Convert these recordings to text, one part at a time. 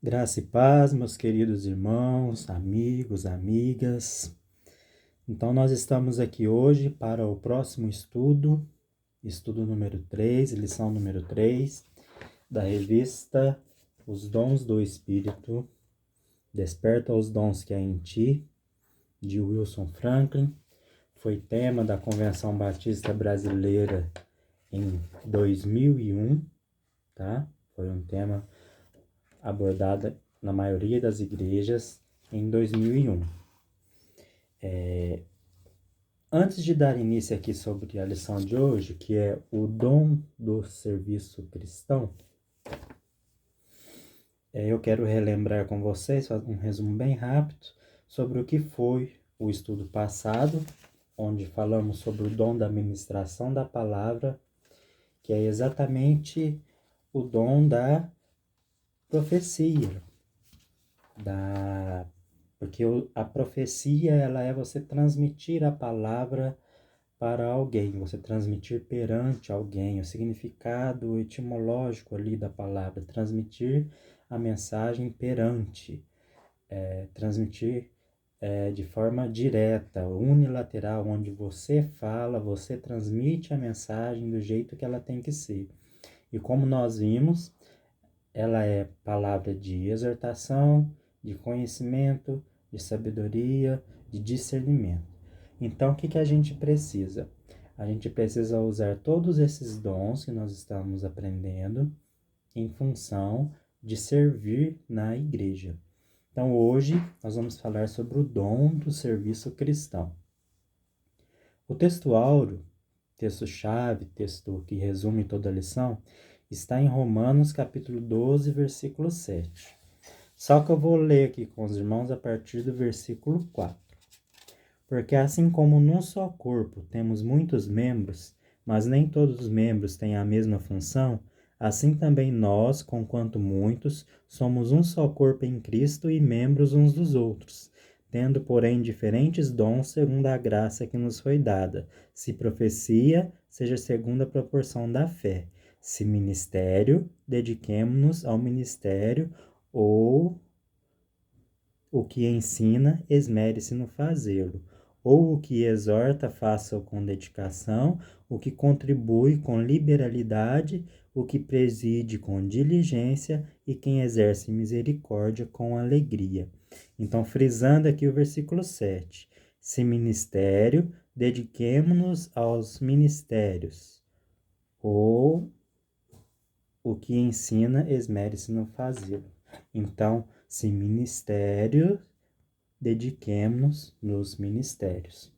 Graça e paz, meus queridos irmãos, amigos, amigas. Então, nós estamos aqui hoje para o próximo estudo número 3, lição número 3, da revista Os Dons do Espírito, Desperta os Dons que há em Ti, de Wilson Franklin. Foi tema da Convenção Batista Brasileira em 2001, tá? Foi um tema abordada na maioria das igrejas em 2001. Antes de dar início aqui sobre a lição de hoje, que é o dom do serviço cristão, eu quero relembrar com vocês, fazer um resumo bem rápido sobre o que foi o estudo passado, onde falamos sobre o dom da ministração da palavra, que é exatamente o dom da profecia, porque a profecia ela é você transmitir a palavra para alguém, você transmitir perante alguém, o significado etimológico ali da palavra, transmitir a mensagem perante, transmitir de forma direta, unilateral, onde você fala, você transmite a mensagem do jeito que ela tem que ser. E como nós vimos, ela é palavra de exortação, de conhecimento, de sabedoria, de discernimento. Então, o que a gente precisa? A gente precisa usar todos esses dons que nós estamos aprendendo em função de servir na igreja. Então, hoje, nós vamos falar sobre o dom do serviço cristão. O texto áureo, texto-chave, texto que resume toda a lição, está em Romanos capítulo 12, versículo 7. Só que eu vou ler aqui com os irmãos a partir do versículo 4. Porque assim como num só corpo temos muitos membros, mas nem todos os membros têm a mesma função, assim também nós, conquanto muitos, somos um só corpo em Cristo e membros uns dos outros, tendo, porém, diferentes dons segundo a graça que nos foi dada. Se profecia, seja segundo a proporção da fé. Se ministério, dediquemo-nos ao ministério, ou o que ensina, esmere-se no fazê-lo. Ou o que exorta, faça-o com dedicação, o que contribui com liberalidade, o que preside com diligência e quem exerce misericórdia com alegria. Então, frisando aqui o versículo 7. Se ministério, dediquemo-nos aos ministérios. Ou o que ensina, esmere-se no fazê-lo. Então, se ministério, dediquemo-nos nos ministérios.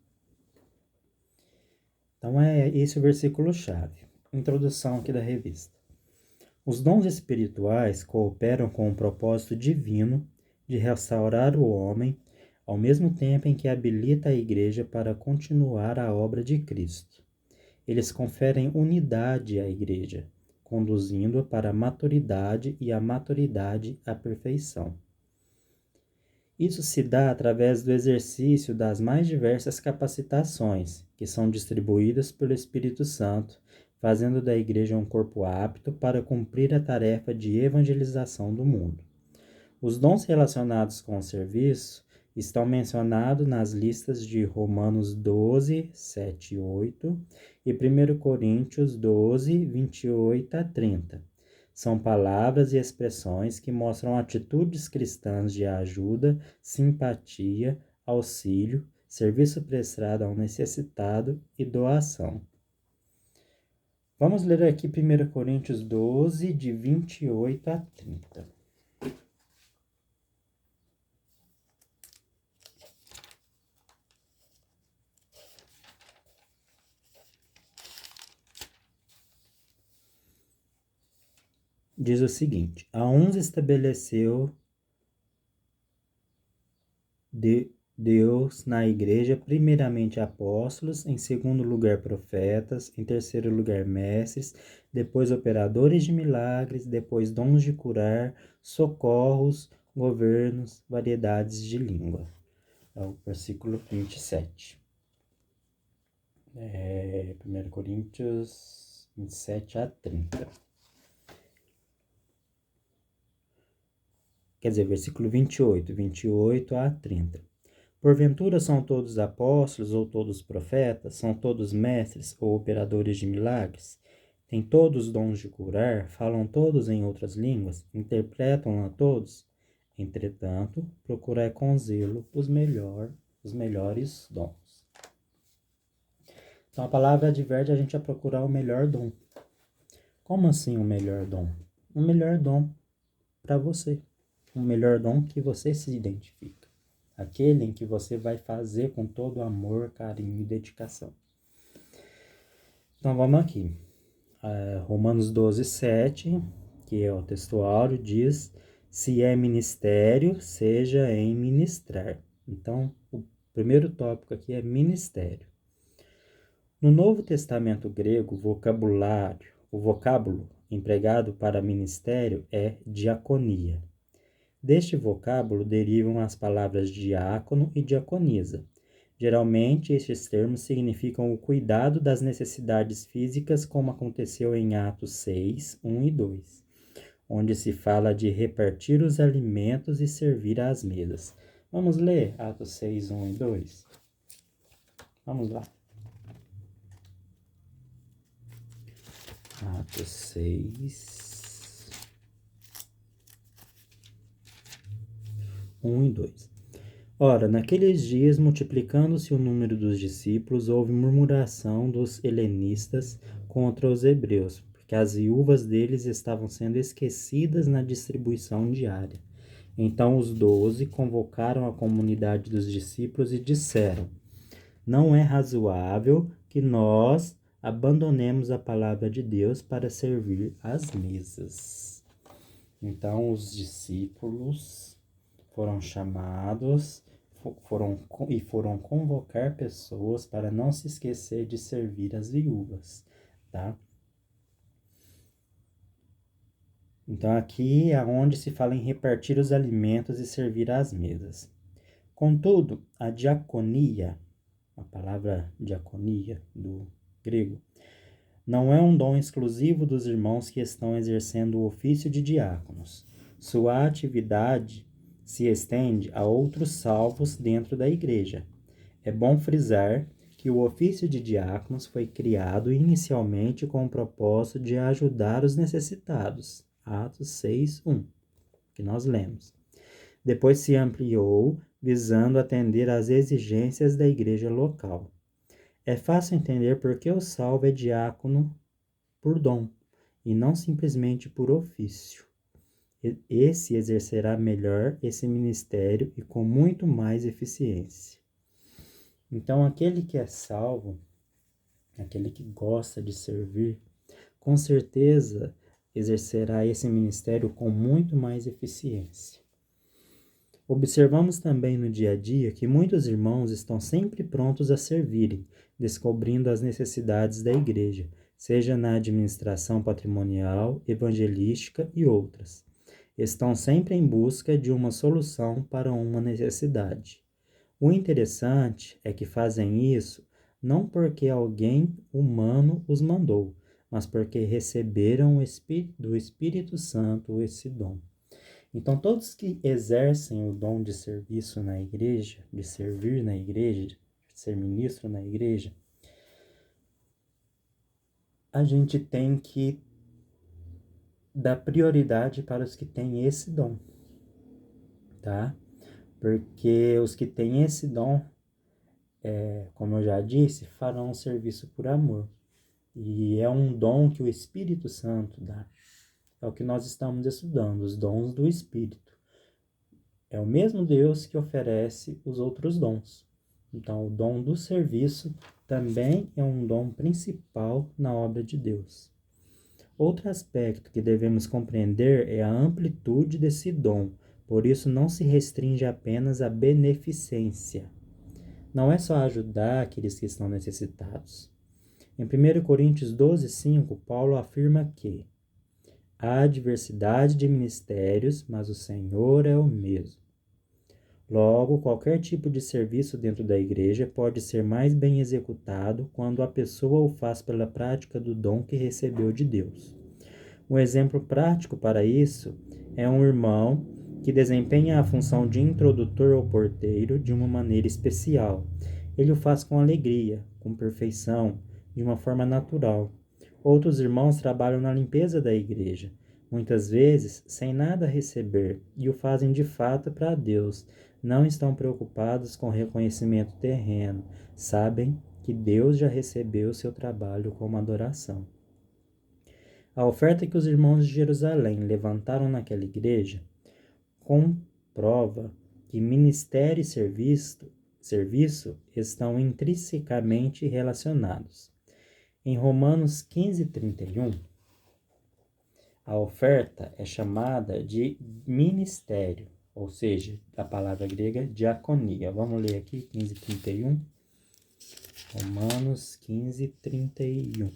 Então, é esse o versículo-chave. Introdução aqui da revista. Os dons espirituais cooperam com o propósito divino de restaurar o homem, ao mesmo tempo em que habilita a igreja para continuar a obra de Cristo. Eles conferem unidade à igreja, conduzindo-a para a maturidade e a maturidade à perfeição. Isso se dá através do exercício das mais diversas capacitações, que são distribuídas pelo Espírito Santo, fazendo da igreja um corpo apto para cumprir a tarefa de evangelização do mundo. Os dons relacionados com o serviço estão mencionados nas listas de Romanos 12, 7 e 8 e 1 Coríntios 12, 28 a 30. São palavras e expressões que mostram atitudes cristãs de ajuda, simpatia, auxílio, serviço prestado ao necessitado e doação. Vamos ler aqui 1 Coríntios 12, de 28 a 30. Diz o seguinte: a uns estabeleceu Deus na igreja, primeiramente apóstolos, em segundo lugar profetas, em terceiro lugar mestres, depois operadores de milagres, depois dons de curar, socorros, governos, variedades de língua. É o versículo 27. 1 Coríntios 27 a 30. quer dizer, versículo 28 a 30. Porventura são todos apóstolos ou todos profetas? São todos mestres ou operadores de milagres? Têm todos dons de curar? Falam todos em outras línguas? Interpretam a todos? Entretanto, procurai com zelo os melhores dons. Então a palavra adverte a gente a procurar o melhor dom. Como assim o melhor dom? O melhor dom para você. O melhor dom que você se identifica. Aquele em que você vai fazer com todo amor, carinho e dedicação. Então vamos aqui. Romanos 12, 7, que é o textuário, diz: se é ministério, seja em ministrar. Então, o primeiro tópico aqui é ministério. No Novo Testamento grego, o vocábulo empregado para ministério é diaconia. Deste vocábulo derivam as palavras diácono e diaconisa. Geralmente, estes termos significam o cuidado das necessidades físicas, como aconteceu em Atos 6, 1 e 2, onde se fala de repartir os alimentos e servir às mesas. Vamos ler Atos 6, 1 e 2? Vamos lá. Atos 6, 1 e 2. Ora, naqueles dias, multiplicando-se o número dos discípulos, houve murmuração dos helenistas contra os hebreus, porque as viúvas deles estavam sendo esquecidas na distribuição diária. Então os 12 convocaram a comunidade dos discípulos e disseram: não é razoável que nós abandonemos a palavra de Deus para servir às mesas. Então os discípulos foram chamados foram convocar pessoas para não se esquecer de servir as viúvas, tá? Então aqui é onde se fala em repartir os alimentos e servir às mesas. Contudo, a diaconia, a palavra diaconia do grego, não é um dom exclusivo dos irmãos que estão exercendo o ofício de diáconos. Sua atividade se estende a outros salvos dentro da igreja. É bom frisar que o ofício de diáconos foi criado inicialmente com o propósito de ajudar os necessitados. Atos 6, 1, que nós lemos. Depois se ampliou, visando atender às exigências da igreja local. É fácil entender por que o salvo é diácono por dom, e não simplesmente por ofício. Esse exercerá melhor esse ministério e com muito mais eficiência. Então, aquele que é salvo, aquele que gosta de servir, com certeza exercerá esse ministério com muito mais eficiência. Observamos também no dia a dia que muitos irmãos estão sempre prontos a servirem, descobrindo as necessidades da igreja, seja na administração patrimonial, evangelística e outras. Estão sempre em busca de uma solução para uma necessidade. O interessante é que fazem isso não porque alguém humano os mandou, mas porque receberam do Espírito Santo esse dom. Então, todos que exercem o dom de serviço na igreja, de servir na igreja, de ser ministro na igreja, a gente tem que dar prioridade para os que têm esse dom, tá? Porque os que têm esse dom, como eu já disse, farão o serviço por amor. E é um dom que o Espírito Santo dá. É o que nós estamos estudando, os dons do Espírito. É o mesmo Deus que oferece os outros dons. Então, o dom do serviço também é um dom principal na obra de Deus. Outro aspecto que devemos compreender é a amplitude desse dom, por isso não se restringe apenas à beneficência. Não é só ajudar aqueles que estão necessitados. Em 1 Coríntios 12, 5, Paulo afirma que há diversidade de ministérios, mas o Senhor é o mesmo. Logo, qualquer tipo de serviço dentro da igreja pode ser mais bem executado quando a pessoa o faz pela prática do dom que recebeu de Deus. Um exemplo prático para isso é um irmão que desempenha a função de introdutor ou porteiro de uma maneira especial. Ele o faz com alegria, com perfeição, de uma forma natural. Outros irmãos trabalham na limpeza da igreja, muitas vezes sem nada receber, e o fazem de fato para Deus. Não estão preocupados com reconhecimento terreno, sabem que Deus já recebeu seu trabalho como adoração. A oferta que os irmãos de Jerusalém levantaram naquela igreja comprova que ministério e serviço estão intrinsecamente relacionados. Em Romanos 15:31, a oferta é chamada de ministério, ou seja, da palavra grega diaconia. Vamos ler aqui 15:31. Romanos 15:31.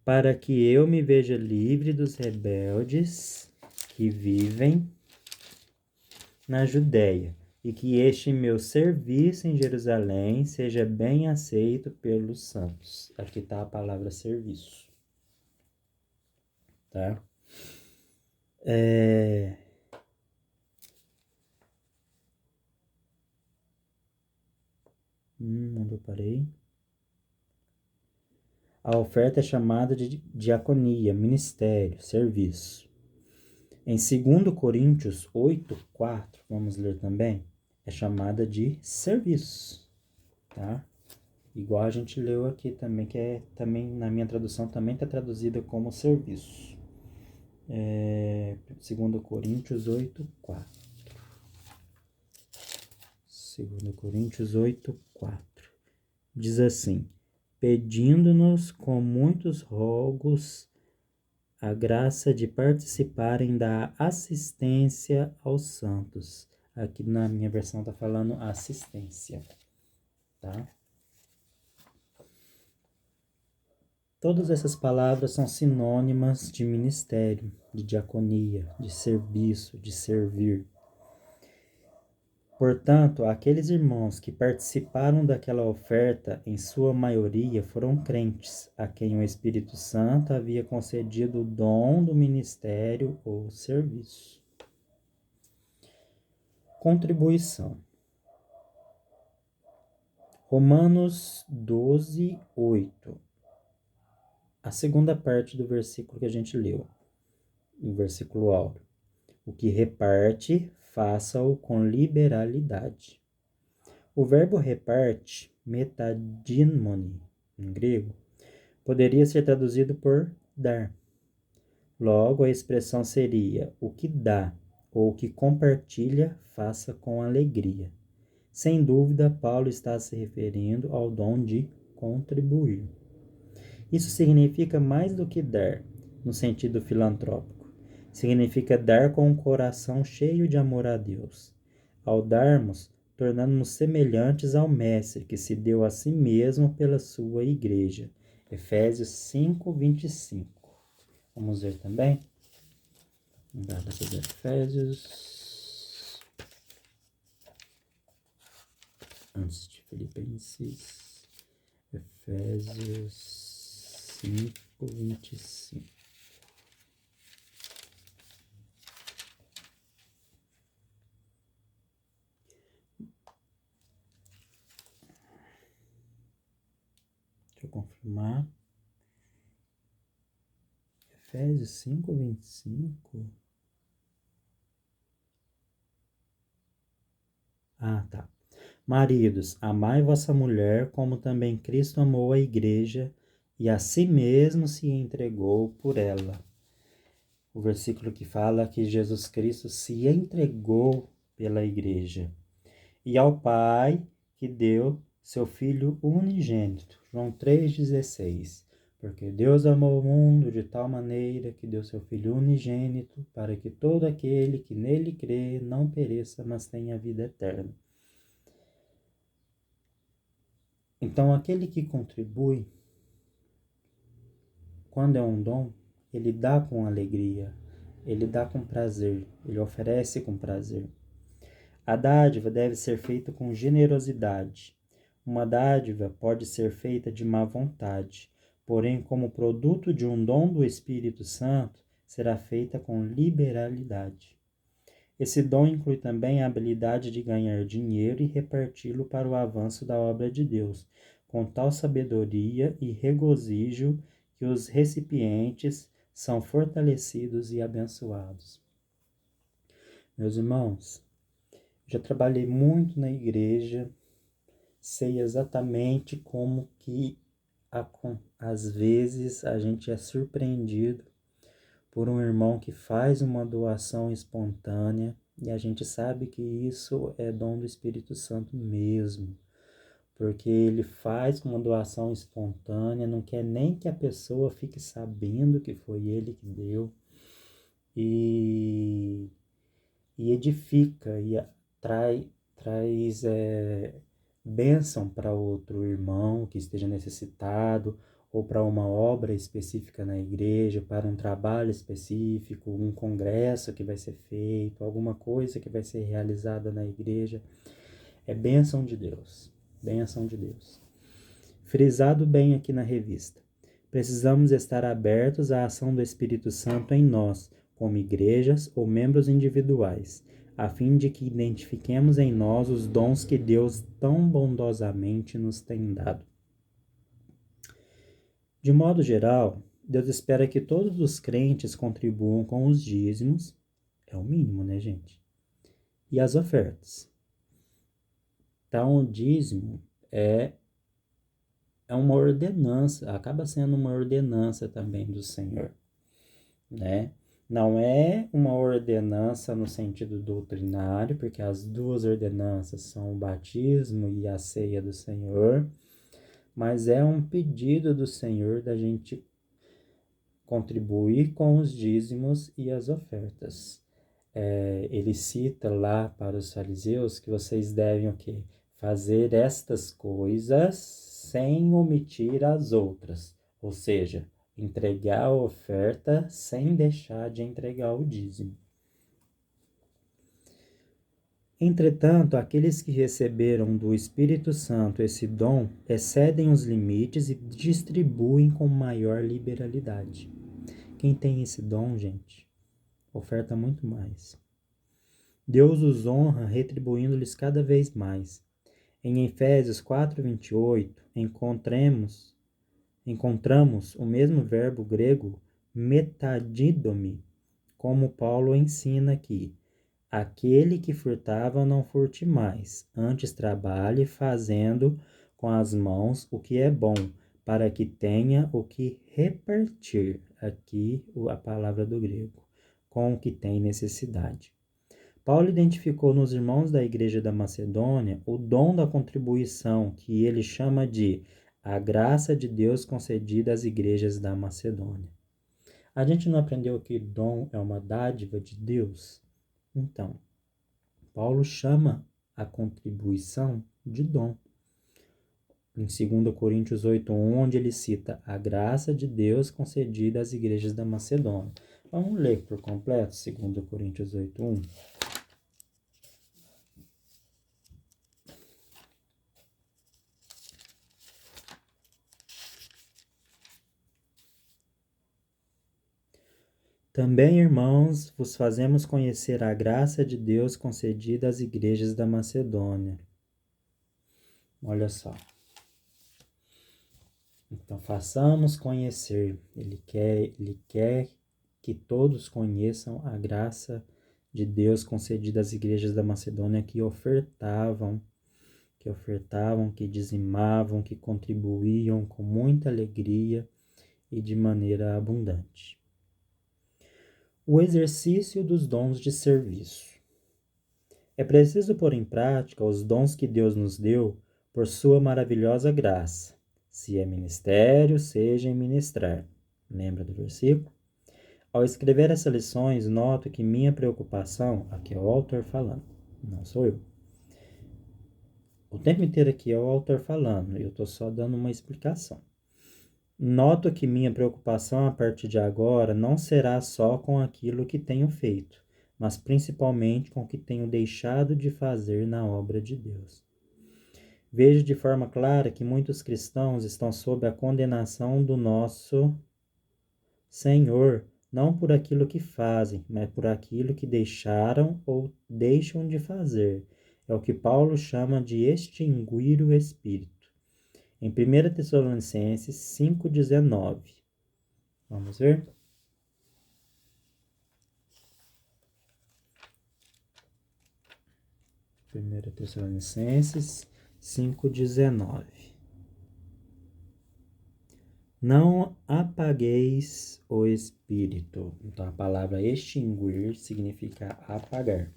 Para que eu me veja livre dos rebeldes que vivem na Judéia, e que este meu serviço em Jerusalém seja bem aceito pelos santos. Aqui está a palavra serviço. Tá? Onde eu parei? A oferta é chamada de diaconia, ministério, serviço. Em 2 Coríntios 8:4, vamos ler também, é chamada de serviço, tá? Igual a gente leu aqui também, que é também na minha tradução também está traduzida como serviço. 2 Coríntios 8:4. 2 Coríntios 8:4. Diz assim: pedindo-nos com muitos rogos a graça de participarem da assistência aos santos. Aqui na minha versão está falando assistência, tá? Todas essas palavras são sinônimas de ministério, de diaconia, de serviço, de servir. Portanto, aqueles irmãos que participaram daquela oferta, em sua maioria, foram crentes, a quem o Espírito Santo havia concedido o dom do ministério ou serviço. Contribuição. Romanos 12:8. A segunda parte do versículo que a gente leu, o versículo áureo. O que reparte, faça-o com liberalidade. O verbo reparte, metadinmoni, em grego, poderia ser traduzido por dar. Logo, a expressão seria: o que dá ou o que compartilha, faça com alegria. Sem dúvida, Paulo está se referindo ao dom de contribuir. Isso significa mais do que dar, no sentido filantrópico. Significa dar com o coração cheio de amor a Deus. Ao darmos, tornando-nos semelhantes ao Mestre, que se deu a si mesmo pela sua igreja. Efésios 5:25. Vamos ver também? Efésios. Antes de Filipenses. Efésios 5:25. Deixa eu confirmar. Efésios 5:25. Ah, tá. Maridos, amai vossa mulher, como também Cristo amou a igreja e a si mesmo se entregou por ela. O versículo que fala que Jesus Cristo se entregou pela igreja. E ao Pai que deu seu Filho unigênito. João 3,16. Porque Deus amou o mundo de tal maneira que deu seu Filho unigênito, para que todo aquele que nele crê não pereça, mas tenha vida eterna. Então, aquele que contribui, quando é um dom, ele dá com alegria, ele dá com prazer, ele oferece com prazer. A dádiva deve ser feita com generosidade. Uma dádiva pode ser feita de má vontade, porém, como produto de um dom do Espírito Santo, será feita com liberalidade. Esse dom inclui também a habilidade de ganhar dinheiro e reparti-lo para o avanço da obra de Deus, com tal sabedoria e regozijo que os recipientes são fortalecidos e abençoados. Meus irmãos, já trabalhei muito na igreja, sei exatamente como que às vezes a gente é surpreendido por um irmão que faz uma doação espontânea e a gente sabe que isso é dom do Espírito Santo mesmo, porque ele faz uma doação espontânea, não quer nem que a pessoa fique sabendo que foi ele que deu e, edifica e traz bênção para outro irmão que esteja necessitado, ou para uma obra específica na igreja, para um trabalho específico, um congresso que vai ser feito, alguma coisa que vai ser realizada na igreja. É bênção de Deus, bênção de Deus. Frisado bem aqui na revista. Precisamos estar abertos à ação do Espírito Santo em nós, como igrejas ou membros individuais, a fim de que identifiquemos em nós os dons que Deus tão bondosamente nos tem dado. De modo geral, Deus espera que todos os crentes contribuam com os dízimos, é o mínimo, né, gente? E as ofertas. Então, o dízimo é uma ordenança, acaba sendo uma ordenança também do Senhor, né? Não é uma ordenança no sentido doutrinário, porque as duas ordenanças são o batismo e a ceia do Senhor, mas é um pedido do Senhor da gente contribuir com os dízimos e as ofertas. Ele cita lá para os fariseus que vocês devem o quê? Fazer estas coisas sem omitir as outras, ou seja, entregar a oferta sem deixar de entregar o dízimo. Entretanto, aqueles que receberam do Espírito Santo esse dom excedem os limites e distribuem com maior liberalidade. Quem tem esse dom, gente, oferta muito mais. Deus os honra retribuindo-lhes cada vez mais. Em Efésios 4:28, encontramos o mesmo verbo grego metadidomi, como Paulo ensina aqui. Aquele que furtava não furte mais, antes trabalhe fazendo com as mãos o que é bom, para que tenha o que repartir. Aqui a palavra do grego, com o que tem necessidade. Paulo identificou nos irmãos da igreja da Macedônia o dom da contribuição, que ele chama de a graça de Deus concedida às igrejas da Macedônia. A gente não aprendeu que dom é uma dádiva de Deus? Então, Paulo chama a contribuição de dom. Em 2 Coríntios 8:1, onde ele cita a graça de Deus concedida às igrejas da Macedônia. Vamos ler por completo 2 Coríntios 8:1. Também, irmãos, vos fazemos conhecer a graça de Deus concedida às igrejas da Macedônia. Olha só. Então, façamos conhecer. Ele quer que todos conheçam a graça de Deus concedida às igrejas da Macedônia que ofertavam, que dizimavam, que contribuíam com muita alegria e de maneira abundante. O exercício dos dons de serviço. É preciso pôr em prática os dons que Deus nos deu por sua maravilhosa graça. Se é ministério, seja em ministrar. Lembra do versículo? Ao escrever essas lições, noto que minha preocupação, aqui é o autor falando, não sou eu. O tempo inteiro aqui é o autor falando, eu estou só dando uma explicação. Noto que minha preocupação a partir de agora não será só com aquilo que tenho feito, mas principalmente com o que tenho deixado de fazer na obra de Deus. Vejo de forma clara que muitos cristãos estão sob a condenação do nosso Senhor não por aquilo que fazem, mas por aquilo que deixaram ou deixam de fazer. É o que Paulo chama de extinguir o espírito. Em 1 Tessalonicenses 5,19. Vamos ver? 1 Tessalonicenses 5,19. Não apagueis o espírito. Então, a palavra extinguir significa apagar.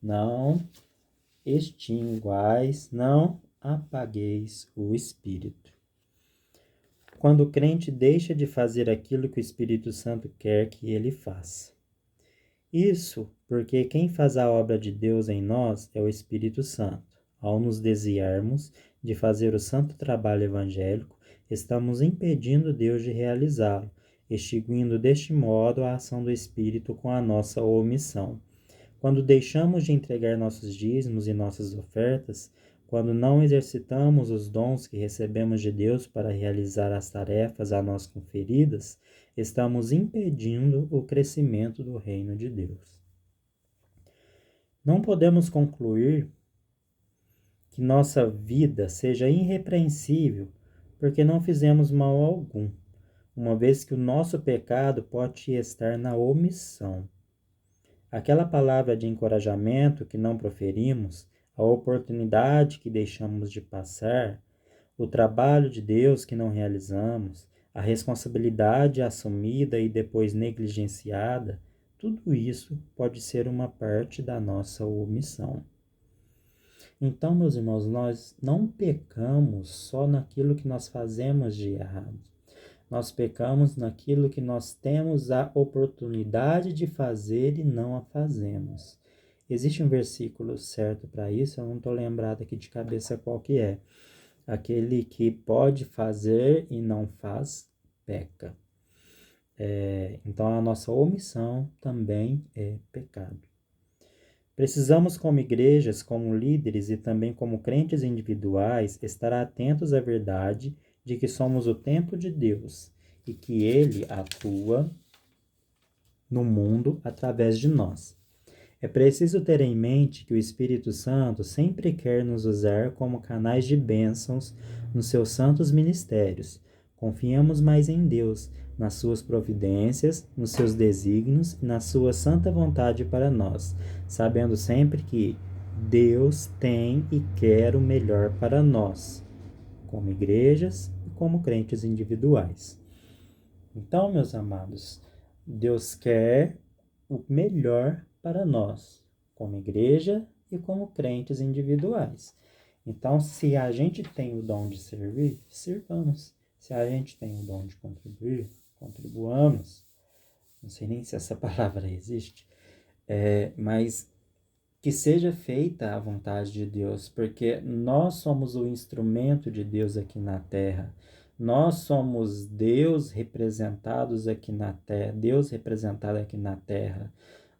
Não extinguais, não apagueis o espírito. Quando o crente deixa de fazer aquilo que o Espírito Santo quer que ele faça. Isso porque quem faz a obra de Deus em nós é o Espírito Santo. Ao nos desviarmos de fazer o santo trabalho evangélico, estamos impedindo Deus de realizá-lo, extinguindo deste modo a ação do Espírito com a nossa omissão. Quando deixamos de entregar nossos dízimos e nossas ofertas, quando não exercitamos os dons que recebemos de Deus para realizar as tarefas a nós conferidas, estamos impedindo o crescimento do reino de Deus. Não podemos concluir que nossa vida seja irrepreensível porque não fizemos mal algum, uma vez que o nosso pecado pode estar na omissão. Aquela palavra de encorajamento que não proferimos, a oportunidade que deixamos de passar, o trabalho de Deus que não realizamos, a responsabilidade assumida e depois negligenciada, tudo isso pode ser uma parte da nossa omissão. Então, meus irmãos, nós não pecamos só naquilo que nós fazemos de errado. Nós pecamos naquilo que nós temos a oportunidade de fazer e não a fazemos. Existe um versículo certo para isso, eu não estou lembrado aqui de cabeça qual que é. Aquele que pode fazer e não faz, peca. Então, a nossa omissão também é pecado. Precisamos, como igrejas, como líderes e também como crentes individuais, estar atentos à verdade de que somos o templo de Deus e que Ele atua no mundo através de nós. É preciso ter em mente que o Espírito Santo sempre quer nos usar como canais de bênçãos nos seus santos ministérios. Confiamos mais em Deus, nas suas providências, nos seus desígnios e na sua santa vontade para nós, sabendo sempre que Deus tem e quer o melhor para nós, como igrejas e como crentes individuais. Então, meus amados, Deus quer o melhor para nós, como igreja e como crentes individuais. Então, se a gente tem o dom de servir, sirvamos. Se a gente tem o dom de contribuir, contribuamos. Não sei nem se essa palavra existe, mas que seja feita a vontade de Deus, porque nós somos o instrumento de Deus aqui na terra. Nós somos Deus representados aqui na terra, Deus representado aqui na terra.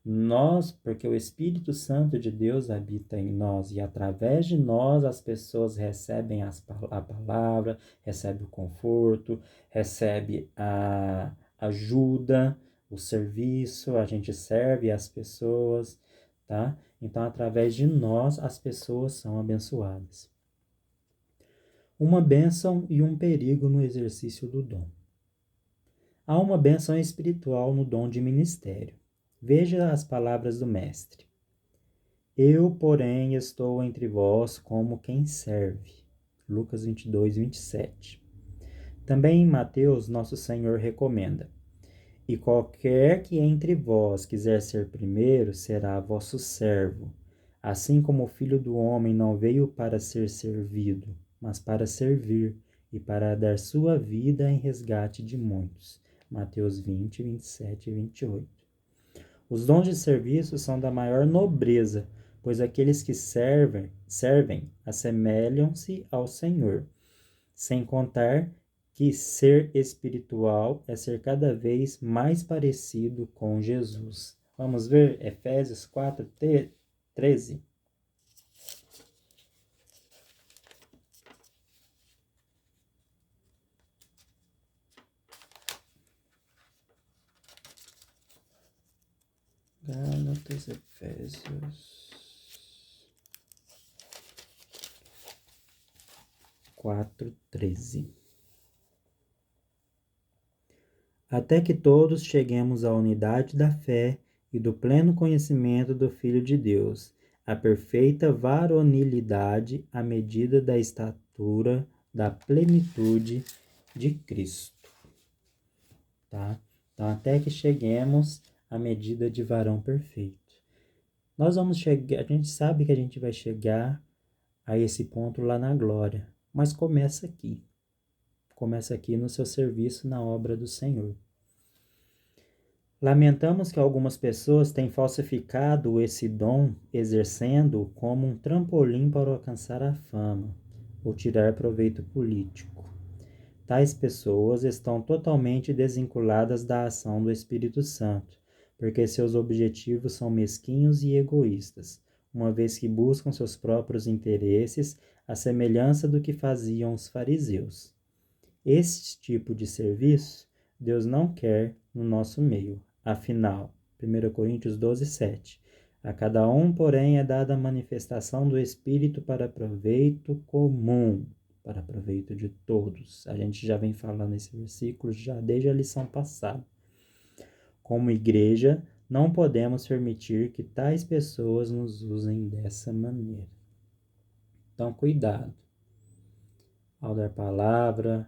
Nós, porque o Espírito Santo de Deus habita em nós e através de nós as pessoas recebem a palavra, recebem o conforto, recebem a ajuda, o serviço, a gente serve as pessoas, tá? Então, através de nós, as pessoas são abençoadas. Uma bênção e um perigo no exercício do dom. Há uma bênção espiritual no dom de ministério. Veja as palavras do Mestre. Eu, porém, estou entre vós como quem serve. Lucas 22, 27. Também em Mateus, nosso Senhor recomenda. E qualquer que entre vós quiser ser primeiro, será vosso servo. Assim como o Filho do Homem não veio para ser servido, mas para servir e para dar sua vida em resgate de muitos. Mateus 20, 27 e 28. Os dons de serviço são da maior nobreza, pois aqueles que servem assemelham-se ao Senhor, sem contar que ser espiritual é ser cada vez mais parecido com Jesus. Vamos ver Efésios 4, 13. Gálatas, Efésios 4:13. Até que todos cheguemos à unidade da fé e do pleno conhecimento do Filho de Deus, à perfeita varonilidade, à medida da estatura da plenitude de Cristo. Tá? Então, até que cheguemos à medida de varão perfeito. Nós vamos chegar, a gente sabe que a gente vai chegar a esse ponto lá na glória, mas começa aqui. Começa aqui no seu serviço na obra do Senhor. Lamentamos que algumas pessoas têm falsificado esse dom, exercendo-o como um trampolim para alcançar a fama ou tirar proveito político. Tais pessoas estão totalmente desvinculadas da ação do Espírito Santo, porque seus objetivos são mesquinhos e egoístas, uma vez que buscam seus próprios interesses, à semelhança do que faziam os fariseus. Este tipo de serviço Deus não quer no nosso meio. Afinal, 1 Coríntios 12:7. A cada um, porém, é dada a manifestação do Espírito para proveito comum, para proveito de todos. A gente já vem falando esse versículo já desde a lição passada. Como igreja, não podemos permitir que tais pessoas nos usem dessa maneira. Então, cuidado ao dar palavra,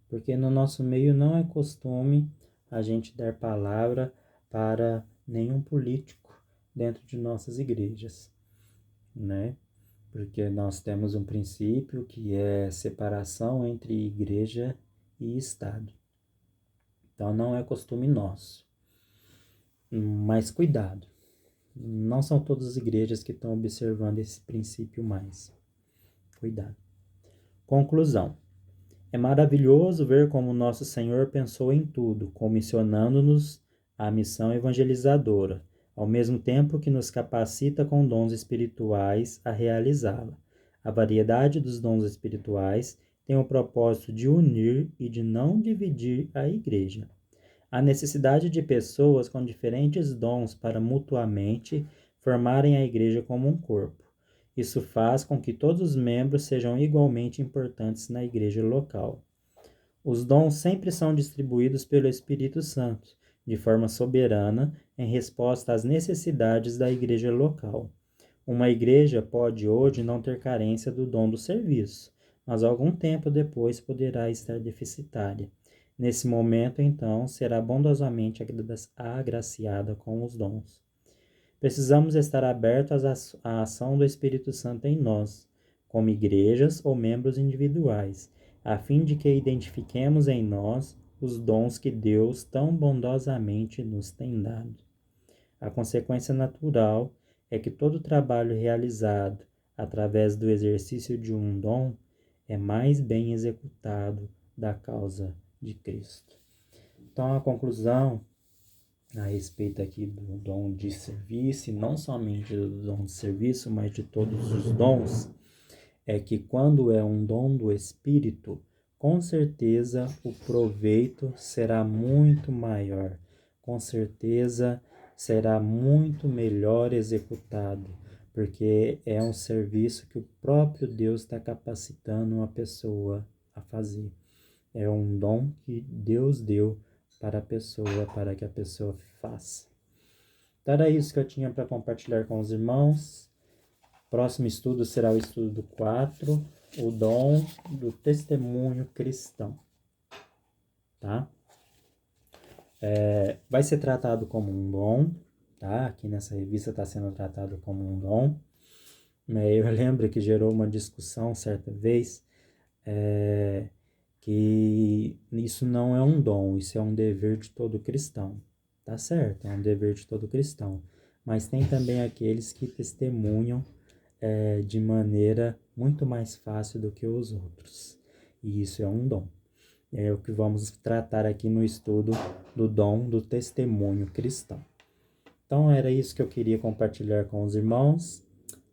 porque no nosso meio não é costume a gente dar palavra para nenhum político dentro de nossas igrejas, né? Porque nós temos um princípio que é separação entre igreja e Estado. Então não é costume nosso. Mas cuidado, não são todas as igrejas que estão observando esse princípio mais. Cuidado. Conclusão. É maravilhoso ver como nosso Senhor pensou em tudo, comissionando-nos à missão evangelizadora, ao mesmo tempo que nos capacita com dons espirituais a realizá-la. A variedade dos dons espirituais tem o propósito de unir e de não dividir a igreja. A necessidade de pessoas com diferentes dons para mutuamente formarem a igreja como um corpo. Isso faz com que todos os membros sejam igualmente importantes na igreja local. Os dons sempre são distribuídos pelo Espírito Santo, de forma soberana, em resposta às necessidades da igreja local. Uma igreja pode hoje não ter carência do dom do serviço, mas algum tempo depois poderá estar deficitária. Nesse momento, então, será bondosamente agraciada com os dons. Precisamos estar abertos à ação do Espírito Santo em nós, como igrejas ou membros individuais, a fim de que identifiquemos em nós os dons que Deus tão bondosamente nos tem dado. A consequência natural é que todo trabalho realizado através do exercício de um dom é mais bem executado da causa de Cristo. Então, a conclusão a respeito aqui do dom de serviço, e não somente do dom de serviço, mas de todos os dons, é que quando é um dom do Espírito, com certeza o proveito será muito maior, com certeza será muito melhor executado, porque é um serviço que o próprio Deus está capacitando uma pessoa a fazer. É um dom que Deus deu para a pessoa, para que a pessoa faça. Então era isso que eu tinha para compartilhar com os irmãos. Próximo estudo será o estudo 4, o dom do testemunho cristão. Tá? Vai ser tratado como um dom, tá? Aqui nessa revista está sendo tratado como um dom. Eu lembro que gerou uma discussão certa vez, que isso não é um dom, isso é um dever de todo cristão. Tá certo, é um dever de todo cristão. Mas tem também aqueles que testemunham de maneira muito mais fácil do que os outros. E isso é um dom. É o que vamos tratar aqui no estudo do dom do testemunho cristão. Então era isso que eu queria compartilhar com os irmãos.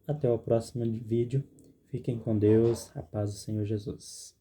Até o próximo vídeo. Fiquem com Deus. A paz do Senhor Jesus.